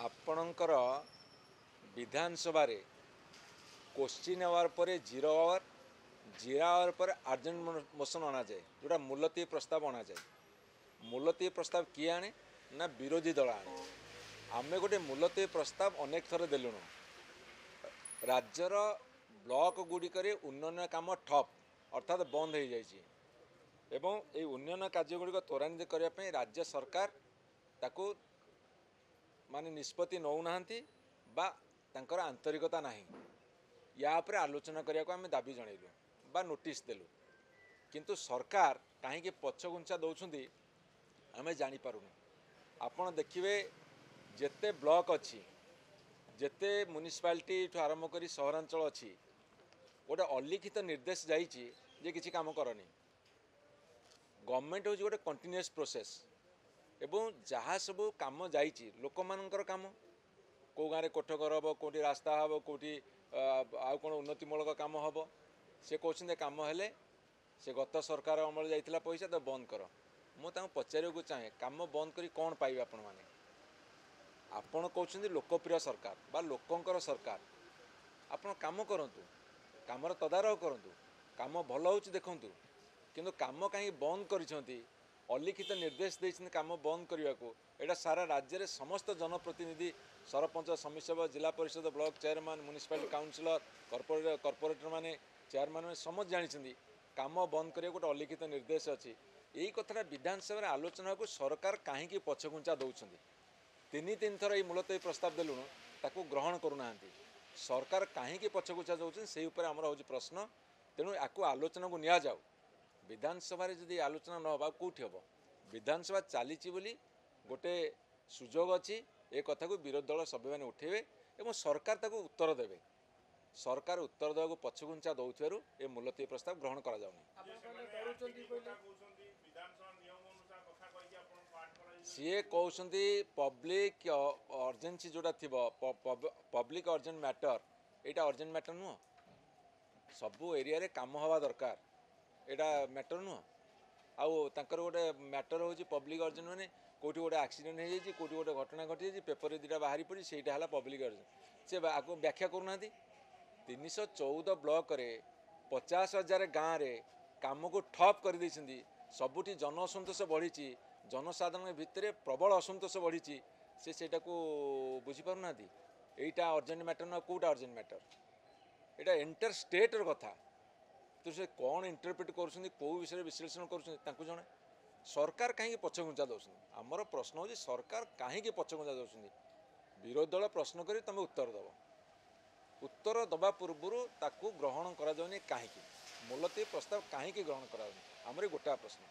आपणकर विधानसभा question our पर 0 our 0 our पर अर्जेंट मोशन अना जाए जोटा मुलतवी प्रस्ताव अना जाए। मुलतवी प्रस्ताव किए आने ना विरोधी दल आने। आमे गोटे मुलतवी प्रस्ताव अनेक थर देलुण। राज्यर ब्लॉक गुड़िक उन्नयन काम ठप अर्थात बंद हो जाइए एवं ये उन्नयन कार्य गुड़िक त्वरान्वित करने राज्य सरकार ताकू माने निष्पत्ति नौना बा तांकर आंतरिकता नहीं या उपरे आलोचना करने को आम दाबी जनइलु बा नोटिस देलु किंतु सरकार कहीं पछघुंचा दौरान आम जानीपारूँ। आपड़ देखिए जेते ब्लॉक अच्छी जेते म्युनिसिपालिटी आरंभ कर सहरांचल अच्छी गोटे अलिखित निर्देश जाइए जे किसी काम करनी। गवर्नमेंट हूँ गोटे कंटिन्यूअस प्रोसेस एवं जहाँ सब कम जाइए लोक मानकर काम कौ गाँव कोठघर हम कौटी रास्ता हम कौटी आउ कौन उन्नतिमूलक काम हम से कहते कम हेले से गत सरकार अमल जाइला पैसा तो बंद कर। मुझे पचार चाहे कम बंद करी कौन पाइबे आपण मैंने आपण कहते लोकप्रिय सरकार बा लोकंकर सरकार आपण काम करूँ कमर तदारख करूँ कम भल हो देखूँ किंतु काम कहीं बंद कर अलिखित निर्देश देते कम बंद करने को यहाँ सारा राज्य में समस्त जनप्रतिनिधि सरपंच समिति zila parishad block chairman municipality councillor corporator माने चेयरमैन समस्त जानते काम बंद करने गोटे अलिखित निर्देश अच्छी। यही कथा विधानसभा आलोचना को सरकार कहीं पछघुंचा दौरान तीन थर ये मुलतवी प्रस्ताव देलुण ताकू ग्रहण करूना सरकार कहीं पछघुंचा दौरान से आमर हूँ प्रश्न। तेणु आपको आलोचना को निया जाऊ विधानसभा जदि आलोचना न हो कौटी हम विधानसभा चली गोटे सुजोग अच्छी ए कथा को विरोधी दल सभ्य मैंने उठेबे और सरकार ताको उत्तर देवे। सरकार उत्तर देवा पछघुंचा दौर ए मुलतवी प्रस्ताव ग्रहण करा जाउनी। सीए कहते पब्लिक अर्जेन्सी जोटा थी पब्लिक अर्जेंट मैटर यहाँ अर्जेंट मैटर नुह सबू एरिया रे काम हवा दरकार यहाँ मैटर नुह आउ तांकर गोटे मैटर हूँ पब्लिक अर्जेंट माने कौटी गोटे एक्सीडेंट हो जाए कौटी गोटे घटना घटी जाए पेपर दुटा बाहरी पड़ी से पब्लिक अर्जेंट से आपको व्याख्या करूना 314 ब्लॉक रे 50,000 गाँव में कम को ठप कर देइछंदी। सबुठी जन असंतोष बढ़ी जनसाधारण भितर प्रबल असंतोष बढ़ी सेटा को बुझीपार यहाँ अर्जेंट मैटर ना कौटा अर्जेंट मैटर यहाँ एंटर स्टेटर कथा तो से कौन इंटरप्रिट कर विषय विश्लेषण कर सरकार कहीं पछघुंचा दौरान आमर प्रश्न हो सरकार कहीं पछघुंचा दौरान विरोधी दल प्रश्न कर तुम उत्तर दब उत्तर दबा पूर्व ताकू ग्रहण करा कहीं मुलतवी प्रस्ताव कहीं ग्रहण करा आमर गोटा प्रश्न।